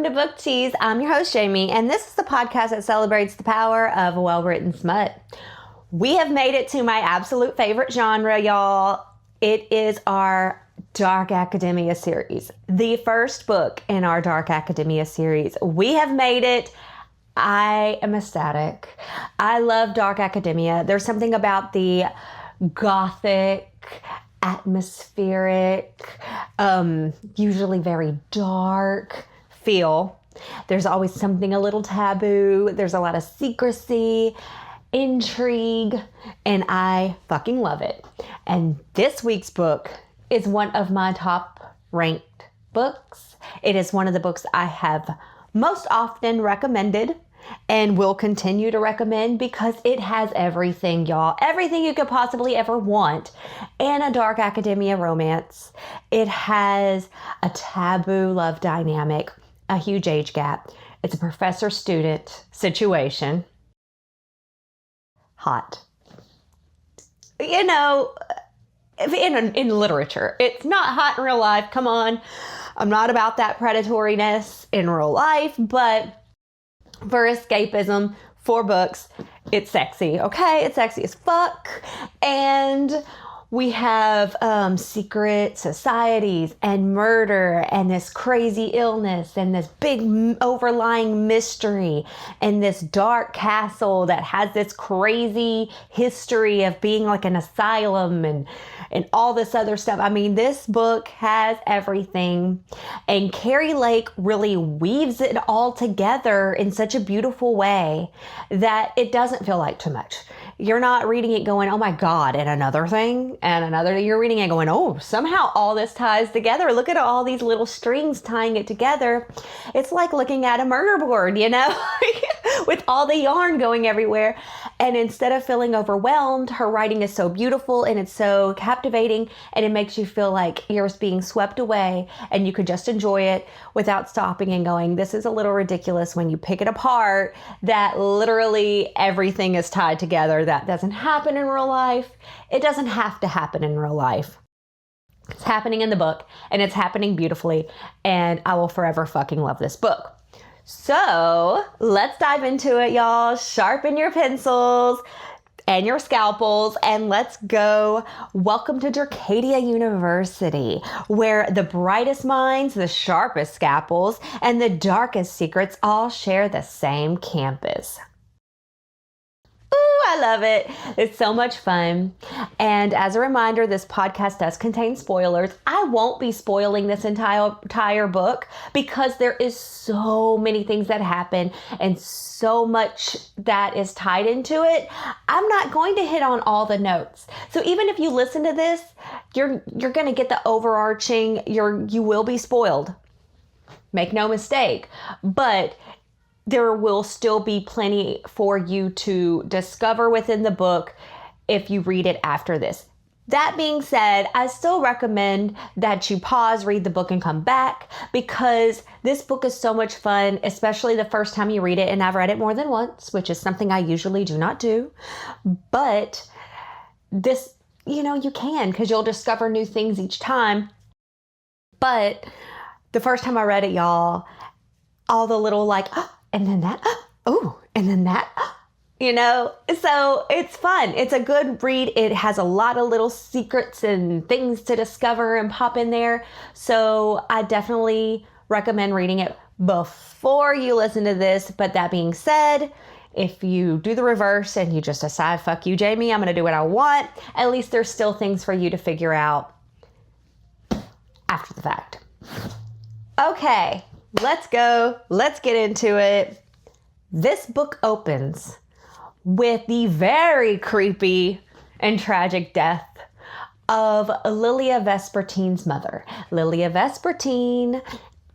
Welcome to Book Tease. I'm your host, Jamie, and this is the podcast that celebrates the power of a well-written smut. We have made it to my absolute favorite genre, y'all. It is our Dark Academia series, the first book in our Dark Academia series. We have made it. I am ecstatic. I love Dark Academia. There's something about the gothic, atmospheric, usually very dark feel. There's always something a little taboo. There's a lot of secrecy, intrigue, and I fucking love it. And this week's book is one of my top ranked books. It is one of the books I have most often recommended and will continue to recommend because it has everything, y'all. Everything you could possibly ever want in a Dark Academia romance. It has a taboo love dynamic, a huge age gap. It's a professor-student situation. Hot. You know, in literature, it's not hot in real life. Come on. I'm not about that predatoriness in real life, but for escapism, for books, it's sexy, okay? It's sexy as fuck. And we have secret societies and murder and this crazy illness and this big overlying mystery and this dark castle that has this crazy history of being like an asylum and all this other stuff. I mean, this book has everything. And Keri Lake really weaves it all together in such a beautiful way that it doesn't feel like too much. You're not reading it going, oh my God, and another thing, and another. You're reading it going, oh, somehow all this ties together. Look at all these little strings tying it together. It's like looking at a murder board, you know, with all the yarn going everywhere. And instead of feeling overwhelmed, her writing is so beautiful and it's so captivating, and it makes you feel like you're being swept away and you could just enjoy it without stopping and going, this is a little ridiculous when you pick it apart, that literally everything is tied together. That doesn't happen in real life. It doesn't have to happen in real life. It's happening in the book and it's happening beautifully, and I will forever fucking love this book. So let's dive into it, y'all. Sharpen your pencils and your scalpels and let's go. Welcome to Dracadia University, where the brightest minds, the sharpest scalpels, and the darkest secrets all share the same campus. I love it. It's so much fun. And as a reminder, this podcast does contain spoilers. I won't be spoiling this entire book because there is so many things that happen and so much that is tied into it. I'm not going to hit on all the notes. So even if you listen to this, you're going to get the overarching, you will be spoiled. Make no mistake. But there will still be plenty for you to discover within the book if you read it after this. That being said, I still recommend that you pause, read the book, and come back because this book is so much fun, especially the first time you read it. And I've read it more than once, which is something I usually do not do. But this, you can because you'll discover new things each time. But the first time I read it, y'all, all the little and then that, oh, and then that, so it's fun. It's a good read. It has a lot of little secrets and things to discover and pop in there. So I definitely recommend reading it before you listen to this. But that being said, if you do the reverse and you just decide, fuck you, Jamie, I'm going to do what I want, at least there's still things for you to figure out after the fact. Okay. Let's go. Let's get into it. This book opens with the very creepy and tragic death of Lilia Vespertine's mother. Lilia Vespertine,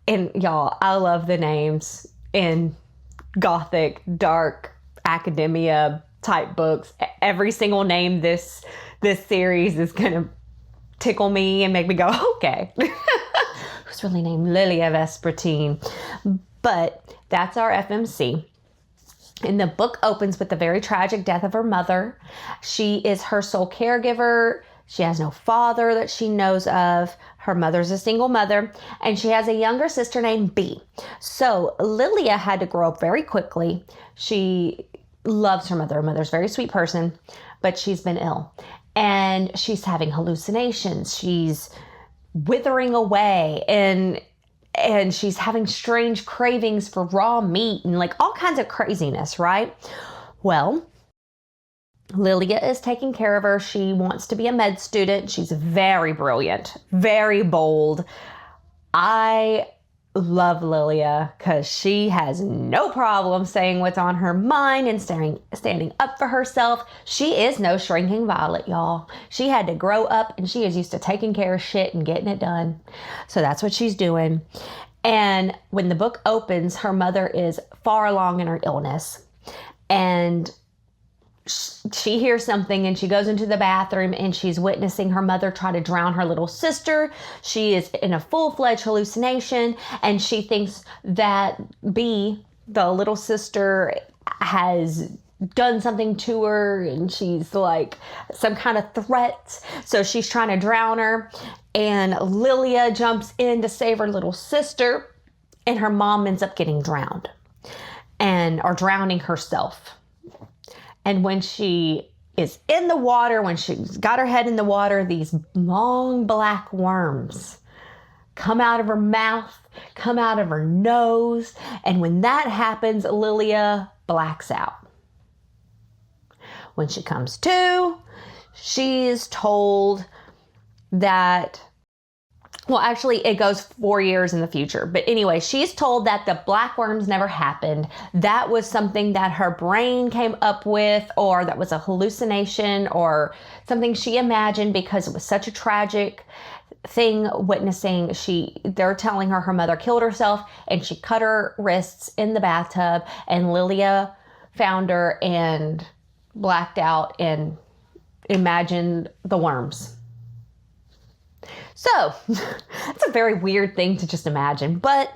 and y'all, I love the names in gothic, dark, academia type books. Every single name this series is going to tickle me and make me go, okay. Who's really named Lilia Vespertine? But that's our FMC. And the book opens with the very tragic death of her mother. She is her sole caregiver. She has no father that she knows of. Her mother's a single mother, and she has a younger sister named B. So Lilia had to grow up very quickly. She loves her mother. Her mother's a very sweet person, but she's been ill. And she's having hallucinations. She's withering away, and she's having strange cravings for raw meat and like all kinds of craziness, right? Well, Lilia is taking care of her. She wants to be a med student. She's very brilliant, very bold. I love Lilia because she has no problem saying what's on her mind and standing up for herself. She is no shrinking violet, y'all. She had to grow up, and she is used to taking care of shit and getting it done. So that's what she's doing. And when the book opens, her mother is far along in her illness, and she hears something, and she goes into the bathroom, and she's witnessing her mother try to drown her little sister. She is in a full-fledged hallucination, and she thinks that B, the little sister, has done something to her, and she's like some kind of threat. So she's trying to drown her, and Lilia jumps in to save her little sister, and her mom ends up getting drowned or drowning herself. And when she is in the water, when she's got her head in the water, these long black worms come out of her mouth, come out of her nose. And when that happens, Lilia blacks out. When she comes to, she is told that, well, actually it goes 4 years in the future. But anyway, she's told that the black worms never happened. That was something that her brain came up with, or that was a hallucination or something she imagined because it was such a tragic thing witnessing. They're telling her mother killed herself, and she cut her wrists in the bathtub, and Lilia found her and blacked out and imagined the worms. So it's a very weird thing to just imagine, but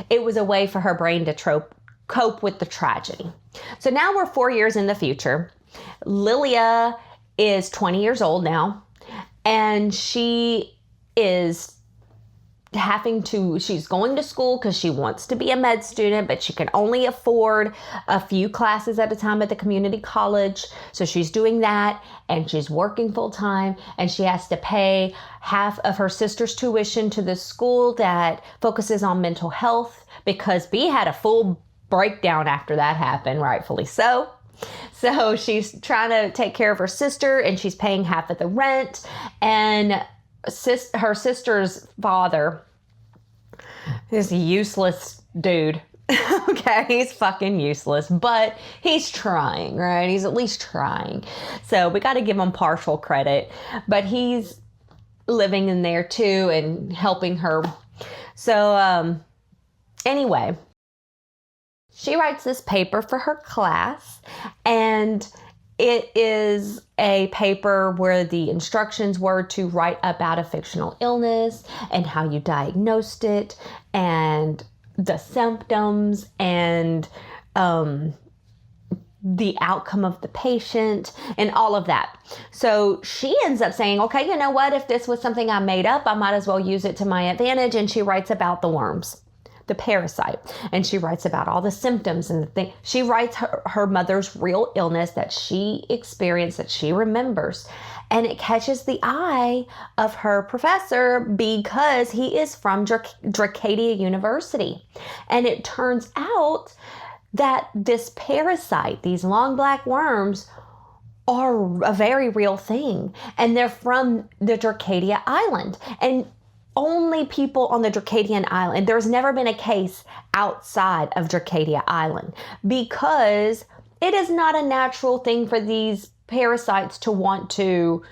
it was a way for her brain to cope with the tragedy. So now we're 4 years in the future. Lilia is 20 years old now, and she is she's going to school because she wants to be a med student, but she can only afford a few classes at a time at the community college. So she's doing that, and she's working full time, and she has to pay half of her sister's tuition to this school that focuses on mental health, because B had a full breakdown after that happened, rightfully so. So she's trying to take care of her sister, and she's paying half of the rent. And her sister's father is a useless dude. Okay, he's fucking useless, but he's trying, right? He's at least trying. So we got to give him partial credit, but he's living in there too and helping her. So anyway, she writes this paper for her class, and it is a paper where the instructions were to write about a fictional illness and how you diagnosed it and the symptoms and the outcome of the patient and all of that. So she ends up saying, okay, you know what? If this was something I made up, I might as well use it to my advantage. And she writes about the worms, the parasite, and she writes about all the symptoms and the thing. She writes her mother's real illness that she experienced, that she remembers, and it catches the eye of her professor because he is from Dracadia University. And it turns out that this parasite, these long black worms, are a very real thing, and they're from the Dracadia Island. And only people on the Dracadian Island, there's never been a case outside of Dracadia Island, because it is not a natural thing for these parasites to want to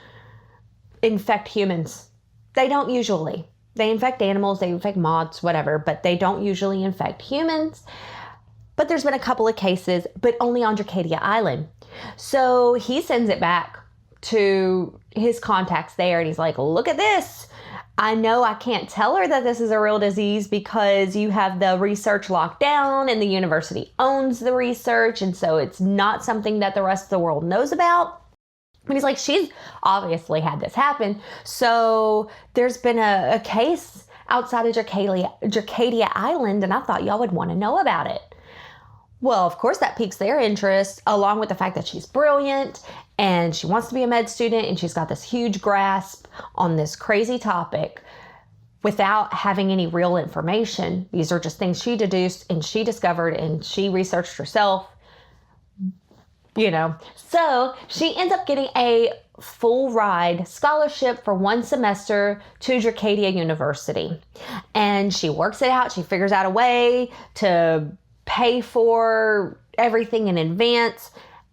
infect humans. They don't usually. They infect animals, they infect moths, whatever, but they don't usually infect humans. But there's been a couple of cases, but only on Dracadia Island. So he sends it back to his contacts there, and he's like, look at this. I know I can't tell her that this is a real disease because you have the research locked down and the university owns the research, and so it's not something that the rest of the world knows about. And he's like, she's obviously had this happen. So there's been a case outside of Dracadia Island, and I thought y'all would want to know about it. Well, of course, that piques their interest, along with the fact that she's brilliant and she wants to be a med student and she's got this huge grasp on this crazy topic without having any real information. These are just things she deduced and she discovered and she researched herself, you know. So she ends up getting a full ride scholarship for 1 semester to Dracadia University. And she works it out. She figures out a way to pay for everything in advance,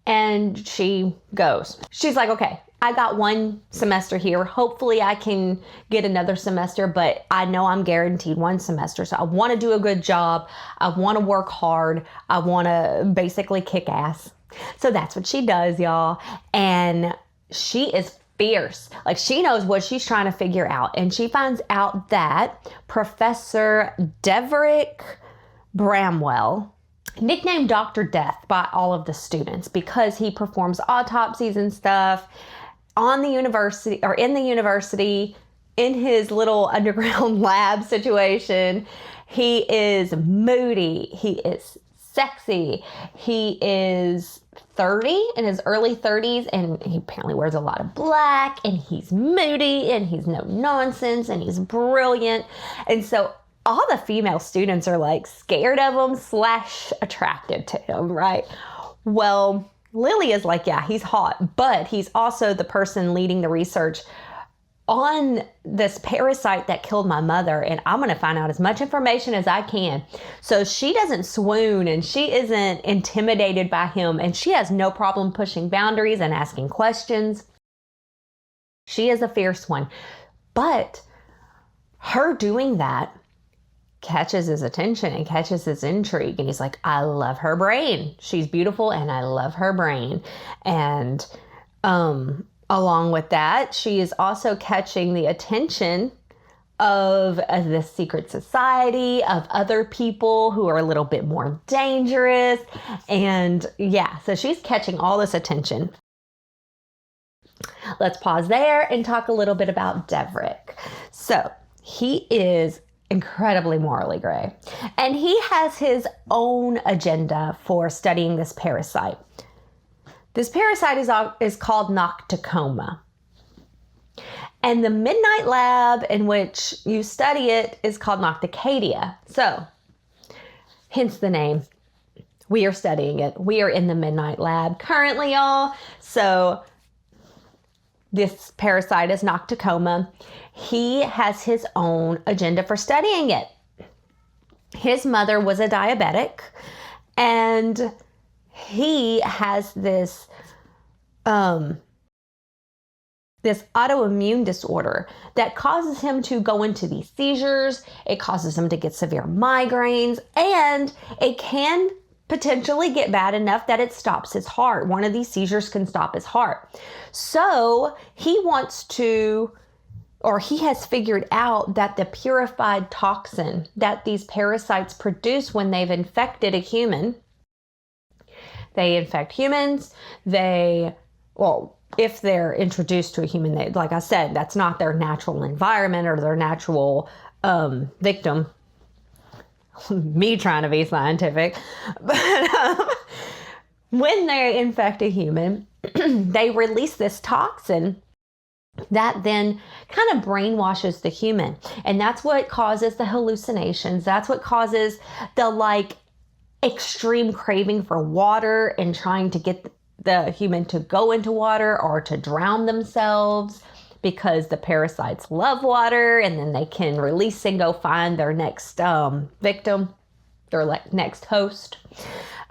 and she goes. She's like, okay, I got 1 semester here. Hopefully I can get another semester, but I know I'm guaranteed 1 semester. So I want to do a good job. I want to work hard. I want to basically kick ass. So that's what she does, y'all. And she is fierce. Like, she knows what she's trying to figure out. And she finds out that Professor Devryck Bramwell, nicknamed Dr. Death by all of the students because he performs autopsies and stuff on the university, or in the university, in his little underground lab situation. He is moody. He is sexy. He is 30, in his early 30s, and he apparently wears a lot of black, and he's moody, and he's no nonsense, and he's brilliant. And so all the female students are like scared of him / attracted to him, right? Well, Lilia is like, yeah, he's hot, but he's also the person leading the research on this parasite that killed my mother, and I'm going to find out as much information as I can. So she doesn't swoon and she isn't intimidated by him, and she has no problem pushing boundaries and asking questions. She is a fierce one, but her doing that catches his attention and catches his intrigue. And he's like, I love her brain. She's beautiful and I love her brain. And along with that, she is also catching the attention of this secret society, of other people who are a little bit more dangerous. And yeah, so she's catching all this attention. Let's pause there and talk a little bit about Devryck. So he is incredibly morally gray, and he has his own agenda for studying this parasite. This parasite is called Nocticadia, and the midnight lab in which you study it is called Nocticadia. So hence the name. We are studying it. We are in the midnight lab currently, y'all. So this parasite is Nocticadia. He has his own agenda for studying it. His mother was a diabetic, and he has this autoimmune disorder that causes him to go into these seizures. It causes him to get severe migraines, and it can potentially get bad enough that it stops his heart. One of these seizures can stop his heart. So he wants to, or he has figured out that the purified toxin that these parasites produce when they've infected a human, they infect humans, if they're introduced to a human, like I said, that's not their natural environment or their natural victim. Me trying to be scientific. But when they infect a human, they release this toxin that then kind of brainwashes the human. And that's what causes the hallucinations. That's what causes the extreme craving for water and trying to get the human to go into water or to drown themselves, because the parasites love water, and then they can release and go find their next victim, their next host.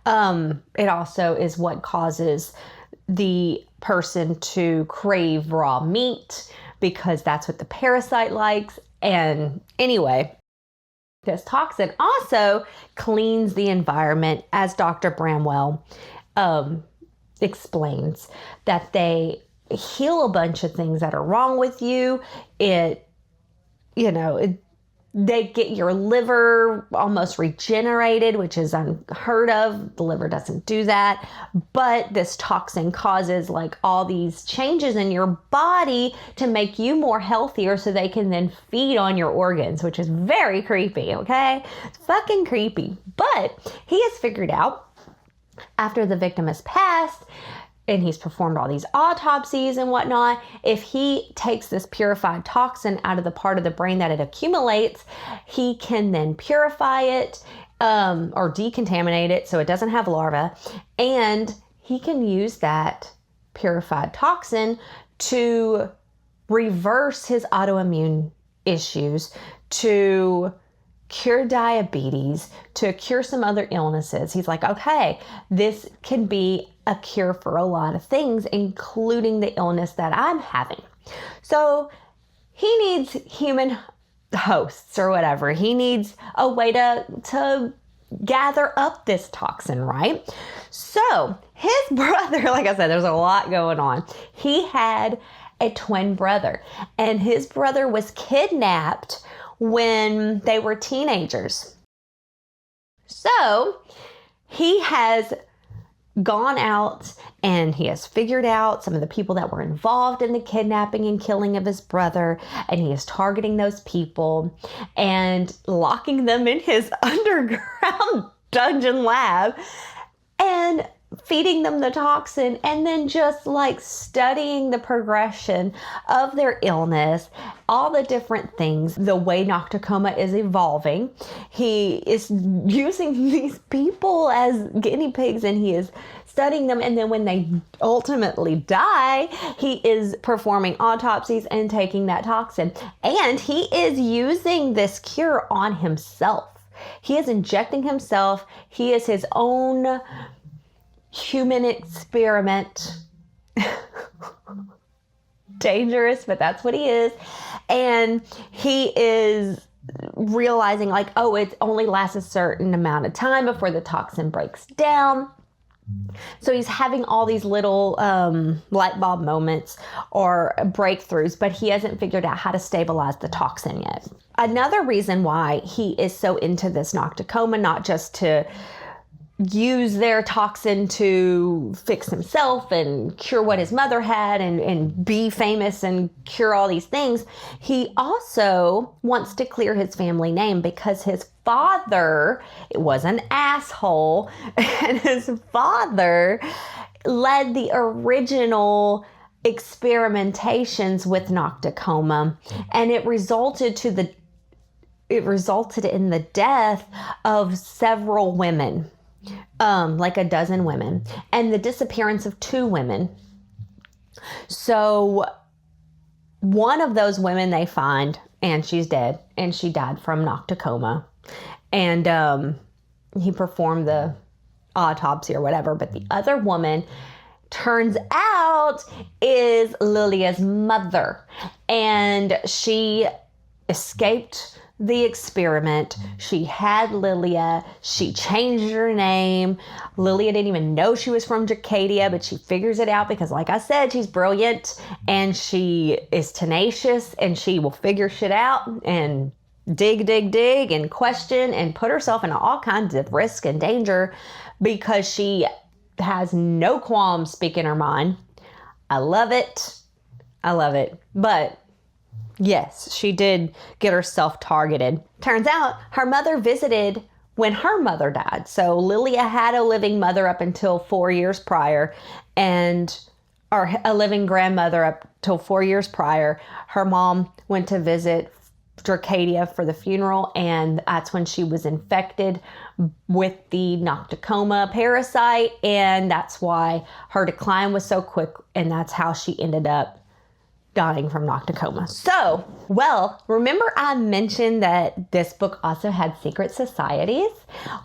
It also is what causes the person to crave raw meat, because that's what the parasite likes. And anyway, this toxin also cleans the environment, as Dr. Bramwell explains, that they heal a bunch of things that are wrong with you. It They get your liver almost regenerated, which is unheard of. The liver doesn't do that. But this toxin causes like all these changes in your body to make you more healthier so they can then feed on your organs, which is very creepy, okay? It's fucking creepy. But he has figured out, after the victim has passed, and he's performed all these autopsies and whatnot, if he takes this purified toxin out of the part of the brain that it accumulates, he can then purify it or decontaminate it so it doesn't have larvae. And he can use that purified toxin to reverse his autoimmune issues, to cure diabetes, to cure some other illnesses. He's like, okay, this can be a cure for a lot of things, including the illness that I'm having. So he needs human hosts or whatever. He needs a way to gather up this toxin, right? So his brother, like I said, there's a lot going on. He had a twin brother, and his brother was kidnapped when they were teenagers. So he has gone out and he has figured out some of the people that were involved in the kidnapping and killing of his brother, and he is targeting those people and locking them in his underground dungeon lab and feeding them the toxin, and then just like studying the progression of their illness, all the different things, the way Nocticoma is evolving. He is using these people as guinea pigs, and he is studying them, and then when they ultimately die, he is performing autopsies and taking that toxin. And he is using this cure on himself. He is injecting himself. He is his own human experiment. Dangerous, but that's what he is. And he is realizing like, oh, it only lasts a certain amount of time before the toxin breaks down. So he's having all these little light bulb moments or breakthroughs, but he hasn't figured out how to stabilize the toxin yet. Another reason why he is so into this Nocticoma, not just to use their toxin to fix himself and cure what his mother had and be famous and cure all these things, he also wants to clear his family name because his father was an asshole, and his father led the original experimentations with Nocticoma, and it resulted in the death of several women. Like a dozen women, and the disappearance of 2 women. So one of those women they find, and she's dead, and she died from Nocticoma. And he performed the autopsy or whatever, but the other woman turns out is Lilia's mother, and she escaped the experiment. She had Lilia. She changed her name. Lilia didn't even know she was from Dracadia, but she figures it out because, like I said, she's brilliant and she is tenacious, and she will figure shit out and dig and question and put herself in all kinds of risk and danger because she has no qualms speaking her mind. I love it. But yes, she did get herself targeted. Turns out her mother visited when her mother died. So Lilia had a living mother up until 4 years prior, or a living grandmother up till 4 years prior. Her mom went to visit Dracadia for the funeral, and that's when she was infected with the Nocticoma parasite, and that's why her decline was so quick, and that's how she ended up dying from Nocticoma. So, well, remember I mentioned that this book also had secret societies?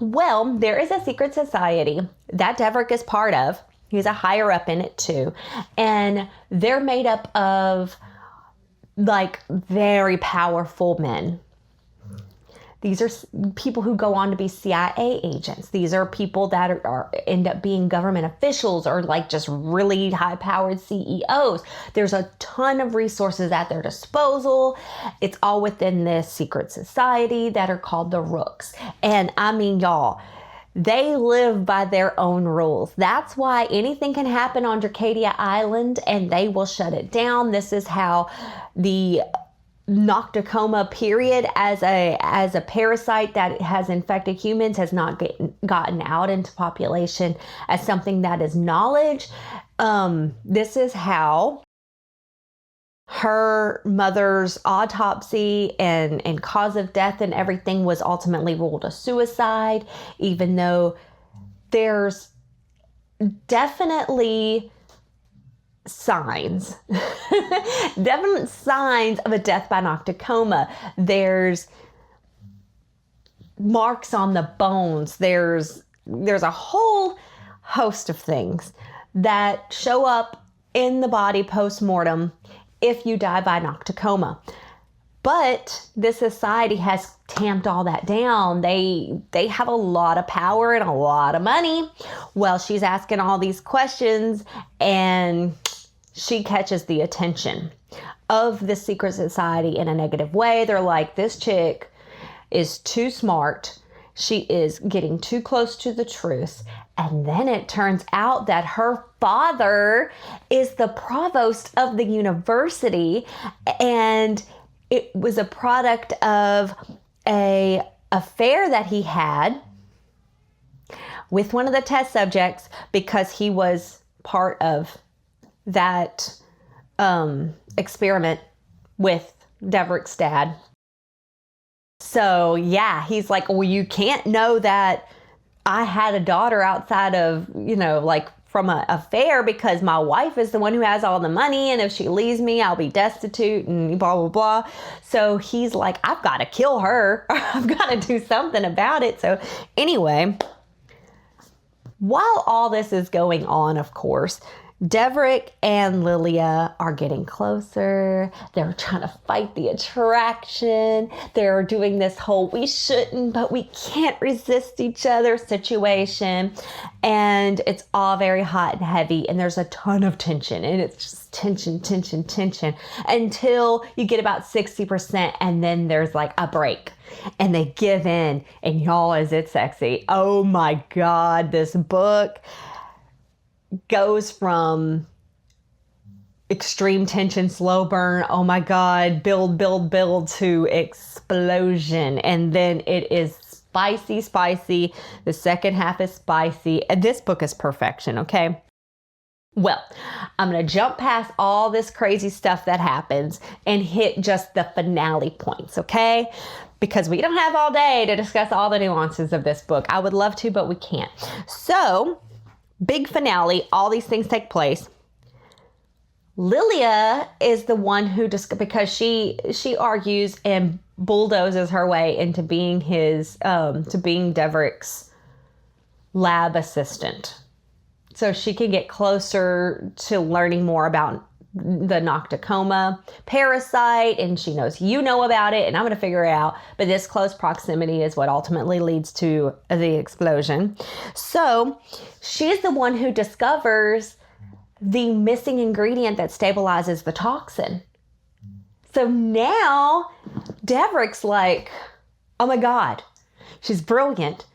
Well, there is a secret society that Devryck is part of. He's a higher up in it too. And they're made up of like very powerful men. These are people who go on to be CIA agents. These are people that end up being government officials or like just really high-powered CEOs. There's a ton of resources at their disposal. It's all within this secret society that are called the Rooks. And I mean, y'all, they live by their own rules. That's why anything can happen on Dracadia Island and they will shut it down. This is how the Nocticoma period as a parasite that has infected humans has not gotten out into population as something that is knowledge. This is how her mother's autopsy and cause of death and everything was ultimately ruled a suicide, even though there's definitely signs, definite signs of a death by Nocticoma. There's marks on the bones. There's a whole host of things that show up in the body post-mortem if you die by Nocticoma. But this society has tamped all that down. They have a lot of power and a lot of money. Well, she's asking all these questions and she catches the attention of the secret society in a negative way. They're like, this chick is too smart. She is getting too close to the truth. And then it turns out that her father is the provost of the university, and it was a product of an affair that he had with one of the test subjects because he was part of that experiment with Devryck's dad. So yeah, he's like, well, you can't know that I had a daughter outside of, like from an affair because my wife is the one who has all the money. And if she leaves me, I'll be destitute and blah, blah, blah. So he's like, I've got to kill her. I've got to do something about it. So anyway, while all this is going on, of course, Devryck and Lilia are getting closer. They're trying to fight the attraction. They're doing this whole we shouldn't, but we can't resist each other situation. And it's all very hot and heavy. And there's a ton of tension. And it's just tension, tension, tension until you get about 60%. And then there's like a break. And they give in. And y'all, is it sexy? Oh my God, this book goes from extreme tension, slow burn, oh my God, build, to explosion. And then it is spicy. The second half is spicy. And this book is perfection, okay? Well, I'm going to jump past all this crazy stuff that happens and hit just the finale points, okay? Because we don't have all day to discuss all the nuances of this book. I would love to, but we can't. So, big finale, all these things take place. Lilia is the one who because she argues and bulldozes her way into being Devryck's lab assistant. So she can get closer to learning more about the Nocticoma parasite, and she knows you know about it, and I'm going to figure it out. But this close proximity is what ultimately leads to the explosion. So she's the one who discovers the missing ingredient that stabilizes the toxin. So now Devryck's like, oh my God, she's brilliant.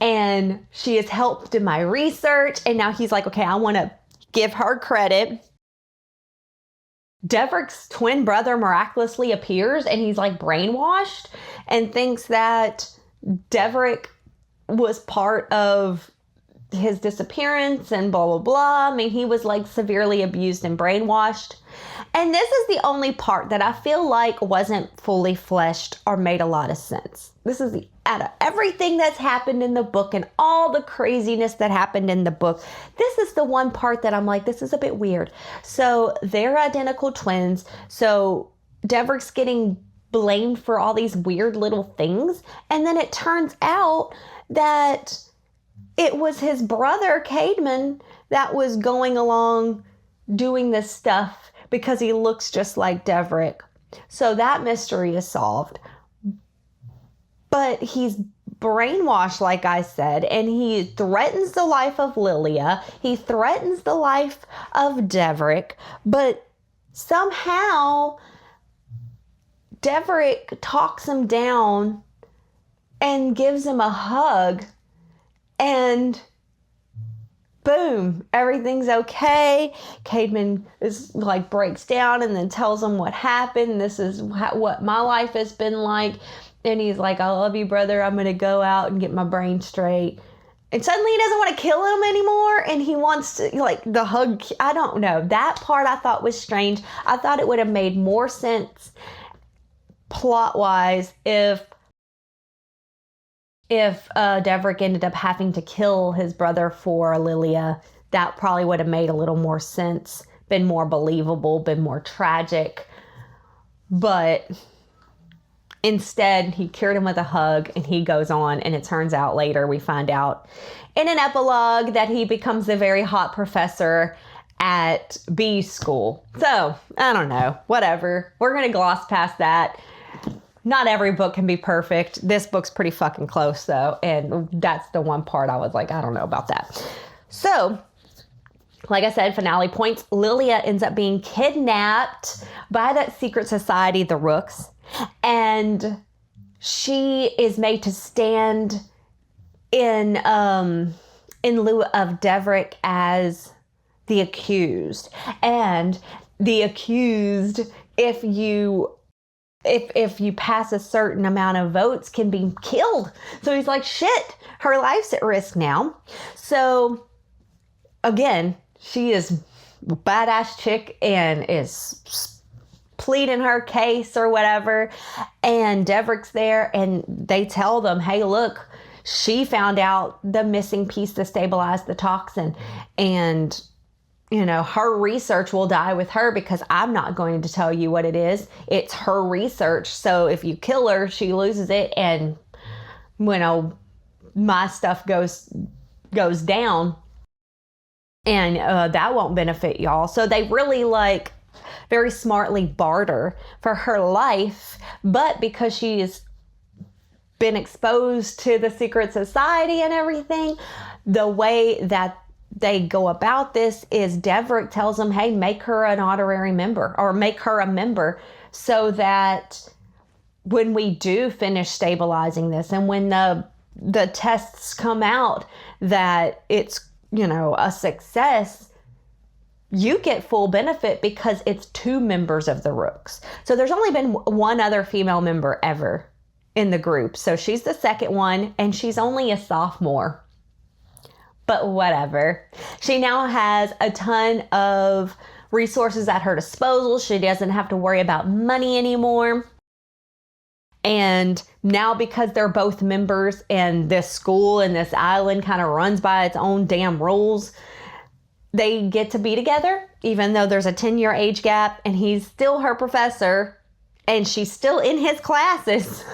And she has helped in my research. And now he's like, okay, I want to give her credit. Devryck's twin brother miraculously appears and he's like brainwashed and thinks that Devryck was part of his disappearance and blah, blah, blah. I mean, he was like severely abused and brainwashed. And this is the only part that I feel like wasn't fully fleshed or made a lot of sense. This is out of everything that's happened in the book and all the craziness that happened in the book, this is the one part that I'm like, this is a bit weird. So they're identical twins. So Devryck's getting blamed for all these weird little things. And then it turns out that it was his brother, Caedmon, that was going along doing this stuff because he looks just like Devryck. So that mystery is solved. but he's brainwashed, like I said, and he threatens the life of Lilia. He threatens the life of Devryck, but somehow Devryck talks him down and gives him a hug, and boom, everything's okay. Caedmon is like breaks down and then tells him what happened. This is what my life has been like. And he's like, I love you, brother. I'm going to go out and get my brain straight. And suddenly he doesn't want to kill him anymore. And he wants to, like, the hug. I don't know. That part I thought was strange. I thought it would have made more sense plot-wise if Devryck ended up having to kill his brother for Lilia. That probably would have made a little more sense, been more believable, been more tragic. But instead, he cured him with a hug, and he goes on, and it turns out later, we find out in an epilogue that he becomes a very hot professor at B school. So, I don't know, whatever. We're going to gloss past that. Not every book can be perfect. This book's pretty fucking close, though, and that's the one part I was like, I don't know about that. So, like I said, finale points, Lilia ends up being kidnapped by that secret society, the Rooks, and she is made to stand in lieu of Devryck as the accused. And the accused, if you pass a certain amount of votes, can be killed. So he's like, shit, her life's at risk now. So again, she is a badass chick and is pleading her case or whatever. And Devryck's there and they tell them, hey, look, she found out the missing piece to stabilize the toxin. And you know, her research will die with her because I'm not going to tell you what it is. It's her research. So if you kill her, she loses it. And, you know, my stuff goes down. And that won't benefit y'all. So they really like very smartly barter for her life. But because she has been exposed to the secret society and everything, the way that they go about this is Devryck tells them, hey, make her an honorary member or make her a member so that when we do finish stabilizing this and when the tests come out that it's, you know, a success, you get full benefit because it's 2 members of the Rooks. So there's only been one other female member ever in the group. So she's the second one and she's only a sophomore. But whatever. She now has a ton of resources at her disposal. She doesn't have to worry about money anymore. And now because they're both members and this school and this island kind of runs by its own damn rules, they get to be together, even though there's a 10-year age gap and he's still her professor and she's still in his classes.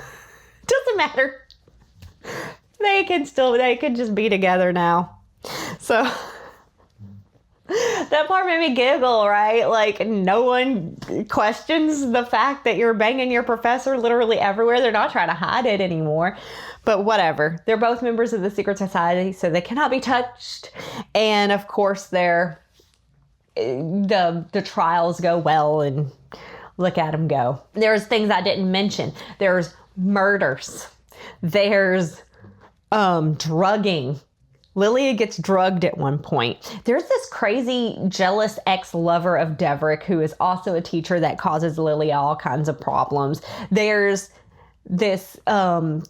Doesn't matter. They can just be together now. So that part made me giggle, right? Like no one questions the fact that you're banging your professor literally everywhere. They're not trying to hide it anymore, but whatever. They're both members of the secret society, so they cannot be touched. And of course the trials go well and look at them go. There's things I didn't mention. There's murders. There's drugging. Lilia gets drugged at one point. There's this crazy, jealous ex-lover of Devryck who is also a teacher that causes Lilia all kinds of problems. There's this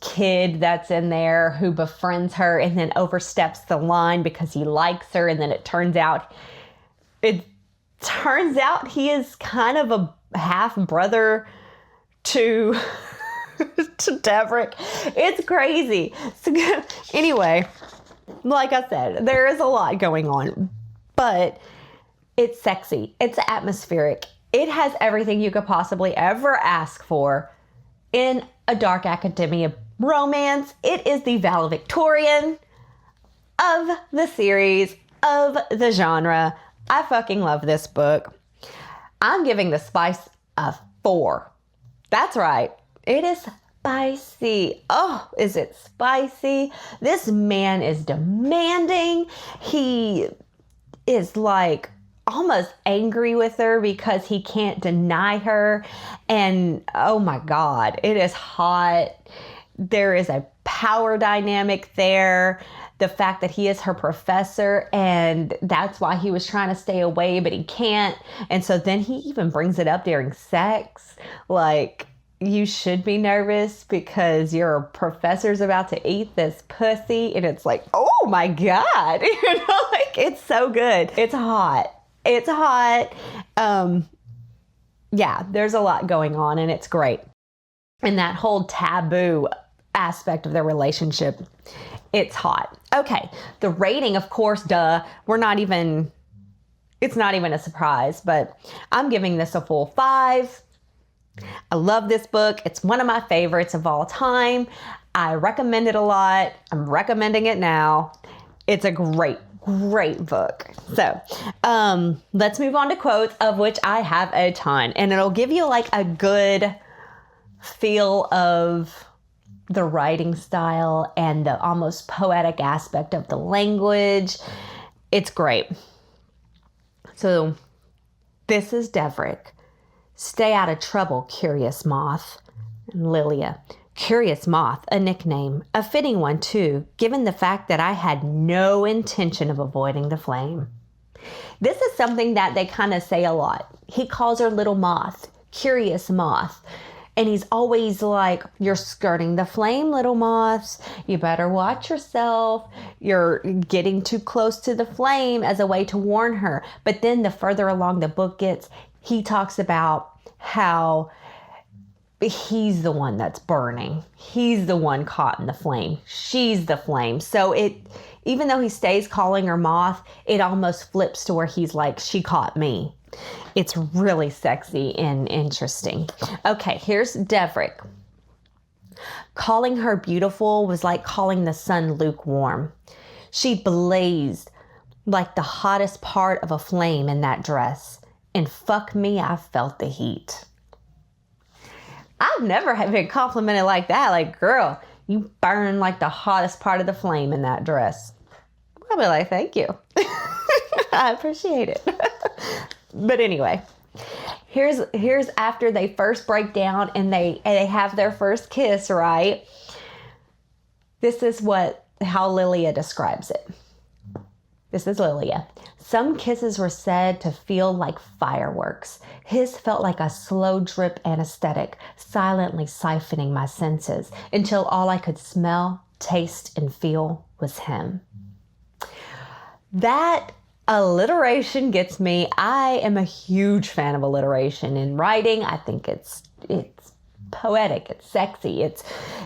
kid that's in there who befriends her and then oversteps the line because he likes her, and then it turns out he is kind of a half brother to Devryck. It's crazy. So, anyway, like I said, there is a lot going on, but it's sexy. It's atmospheric. It has everything you could possibly ever ask for in a dark academia romance. It is the valedictorian of the series, of the genre. I fucking love this book. I'm giving The Spice a 4. That's right. It is spicy. Oh, is it spicy? This man is demanding. He is like almost angry with her because he can't deny her. And oh my God, it is hot. There is a power dynamic there. The fact that he is her professor, and that's why he was trying to stay away, but he can't. And so then he even brings it up during sex. Like, you should be nervous because your professor's about to eat this pussy. And it's like, oh my God. Like, it's so good. It's hot. It's hot. Yeah, there's a lot going on, and it's great. And that whole taboo aspect of their relationship, it's hot. Okay, the rating, of course, duh. It's not even a surprise, but I'm giving this a full 5. I love this book. It's one of my favorites of all time. I recommend it a lot. I'm recommending it now. It's a great book. So let's move on to quotes, of which I have a ton, and it'll give you like a good feel of the writing style and the almost poetic aspect of the language. It's great. So this is Devryck. Stay out of trouble, curious moth. And Lilia. Curious moth, a nickname, a fitting one too, given the fact that I had no intention of avoiding the flame. This is something that they kind of say a lot. He calls her little moth, curious moth. And he's always like, you're skirting the flame, little moths. You better watch yourself. You're getting too close to the flame, as a way to warn her. But then the further along the book gets, he talks about how he's the one that's burning. He's the one caught in the flame. She's the flame. So even though he stays calling her moth, it almost flips to where he's like, she caught me. It's really sexy and interesting. Okay, here's Devryck. Calling her beautiful was like calling the sun lukewarm. She blazed like the hottest part of a flame in that dress. And fuck me, I felt the heat. I've never been complimented like that. Like, girl, you burn like the hottest part of the flame in that dress. I'll be like, thank you. I appreciate it. But anyway, here's after they first break down and they have their first kiss, right? This is how Lilia describes it. This is Lilia. Some kisses were said to feel like fireworks. His felt like a slow drip anesthetic, silently siphoning my senses until all I could smell, taste, and feel was him. That alliteration gets me. I am a huge fan of alliteration in writing. I think it's poetic, it's sexy,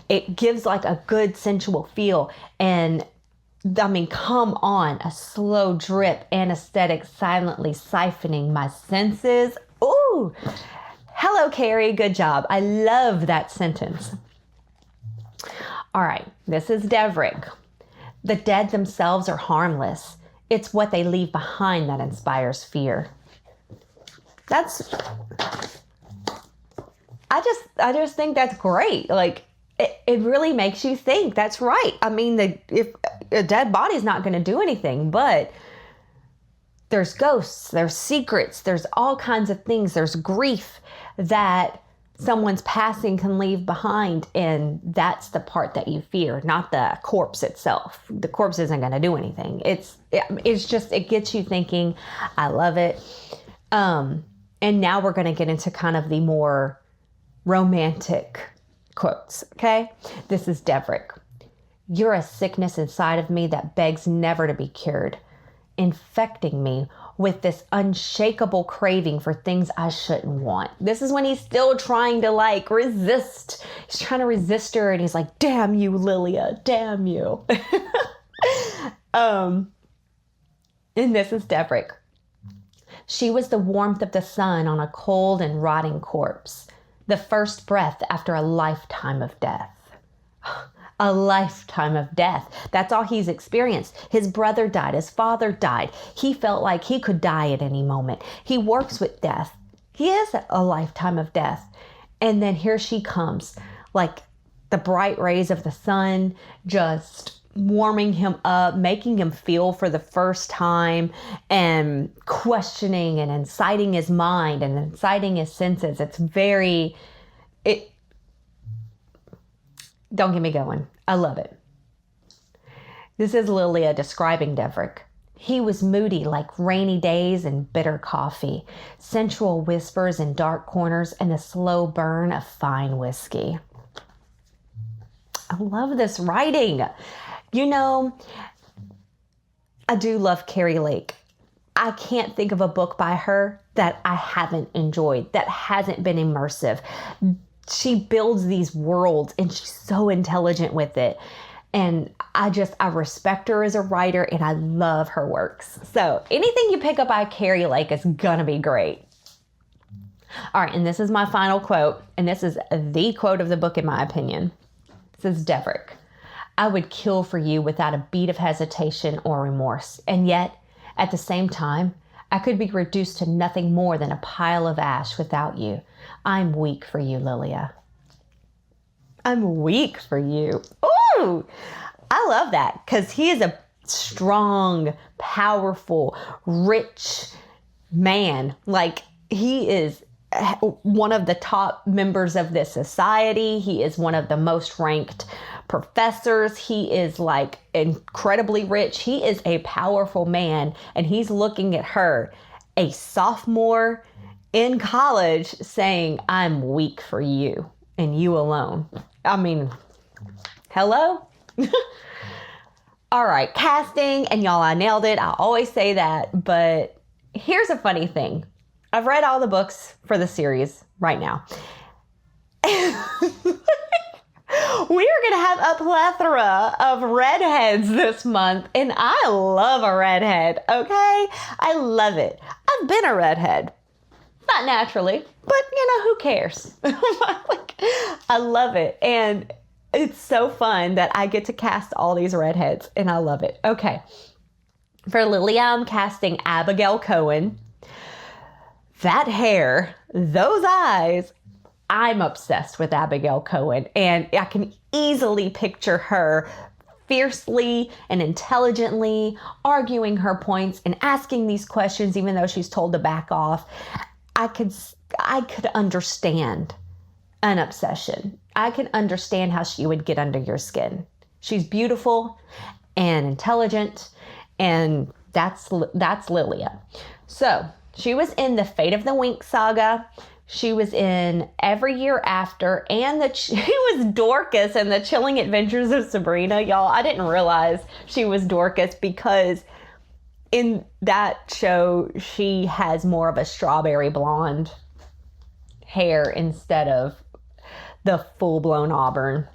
it gives like a good sensual feel. And I mean, come on, a slow drip anesthetic, silently siphoning my senses. Ooh, hello, Keri, good job. I love that sentence. All right, this is Devryck. The dead themselves are harmless. It's what they leave behind that inspires fear. I just think that's great. Like, it really makes you think. That's right. I mean, if a dead body's not going to do anything, but there's ghosts, there's secrets, there's all kinds of things. There's grief that someone's passing can leave behind, and that's the part that you fear, not the corpse itself. The corpse isn't going to do anything. It's just, it gets you thinking. I love it. And now we're going to get into kind of the more romantic quotes, okay? This is Devryck. You're a sickness inside of me that begs never to be cured, infecting me with this unshakable craving for things I shouldn't want. This is when he's still trying to like resist. He's trying to resist her, and he's like, damn you, Lilia, damn you. And this is Devryck. She was the warmth of the sun on a cold and rotting corpse, the first breath after a lifetime of death. A lifetime of death. That's all he's experienced. His brother died. His father died. He felt like he could die at any moment. He works with death. He is a lifetime of death. And then here she comes, like the bright rays of the sun just warming him up, making him feel for the first time, and questioning and inciting his mind and inciting his senses. Don't get me going. I love it. This is Lilia describing Devryck. He was moody like rainy days and bitter coffee, sensual whispers in dark corners, and the slow burn of fine whiskey. I love this writing. You know, I do love Keri Lake. I can't think of a book by her that I haven't enjoyed, that hasn't been immersive. She builds these worlds and she's so intelligent with it. And I respect her as a writer and I love her works. So anything you pick up by Keri Lake is gonna be great. All right, and this is my final quote, and this is the quote of the book in my opinion. It says, Devryck, I would kill for you without a beat of hesitation or remorse. And yet, at the same time, I could be reduced to nothing more than a pile of ash without you. I'm weak for you, Lilia. I'm weak for you. Ooh, I love that because he is a strong, powerful, rich man. Like, he is one of the top members of this society. He is one of the most ranked professors. He is like incredibly rich. He is a powerful man, and he's looking at her, a sophomore in college, saying, I'm weak for you and you alone. I mean, hello? All right, casting, and y'all, I nailed it. I always say that, but here's a funny thing. I've read all the books for the series right now. We are going to have a plethora of redheads this month, and I love a redhead, okay? I love it. I've been a redhead. Not naturally, but, who cares? I love it, and it's so fun that I get to cast all these redheads, and I love it. Okay, for Lilia, I'm casting Abigail Cohen. That hair, those eyes, I'm obsessed with Abigail Cohen, and I can easily picture her fiercely and intelligently arguing her points and asking these questions even though she's told to back off. I could understand an obsession. I can understand how she would get under your skin. She's beautiful and intelligent, and that's Lilia. So she was in the Fate of the Wink saga. She was in Every Year After, and she was Dorcas in The Chilling Adventures of Sabrina. Y'all, I didn't realize she was Dorcas because in that show, she has more of a strawberry blonde hair instead of the full-blown auburn.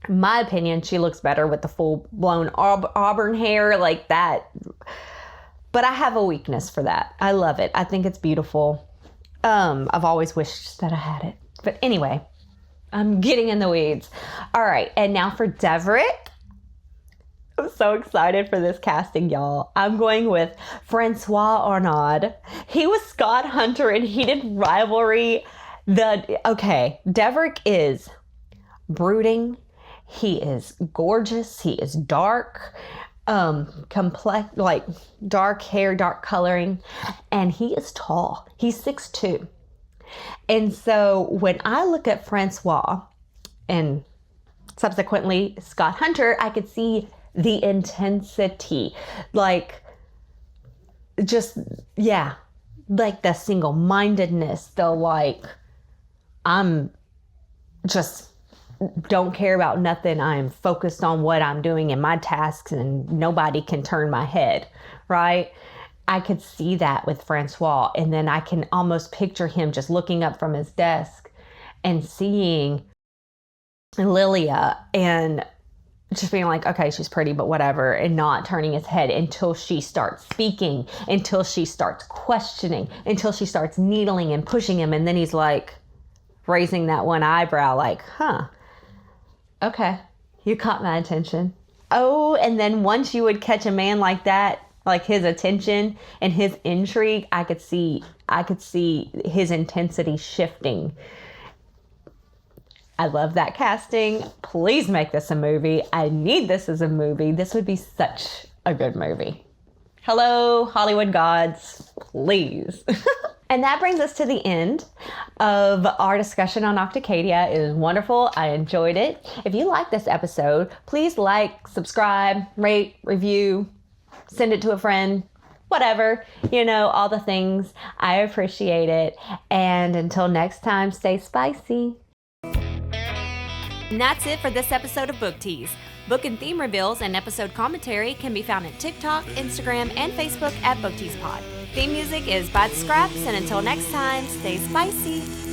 In my opinion, she looks better with the full-blown auburn hair like that. But I have a weakness for that. I love it. I think it's beautiful. I've always wished that I had it. But anyway, I'm getting in the weeds. All right, and now for Devryck. I'm so excited for this casting, y'all. I'm going with Francois Arnaud. He was Scott Hunter in Heated Rivalry. Devryck is brooding. He is gorgeous. He is dark. Complex, like dark hair, dark coloring, and he is tall. He's 6'2". And so when I look at Francois and subsequently Scott Hunter, I could see the intensity, like the single-mindedness, the I'm just don't care about nothing. I'm focused on what I'm doing in my tasks and nobody can turn my head, right? I could see that with Francois. And then I can almost picture him just looking up from his desk and seeing Lilia and just being like, okay, she's pretty, but whatever, and not turning his head until she starts speaking, until she starts questioning, until she starts needling and pushing him. And then he's like raising that one eyebrow like, okay, you caught my attention. Oh, and then once you would catch a man like that, like his attention and his intrigue, I could see his intensity shifting. I love that casting. Please make this a movie. I need this as a movie. This would be such a good movie. Hello, Hollywood gods, please. And that brings us to the end of our discussion on Nocticadia. It was wonderful. I enjoyed it. If you like this episode, please like, subscribe, rate, review, send it to a friend, whatever, all the things. I appreciate it. And until next time, stay spicy. And that's it for this episode of Book Tease. Book and theme reveals and episode commentary can be found at TikTok, Instagram, and Facebook at Book Tease Pod. Theme music is by The Scraps, and until next time, stay spicy.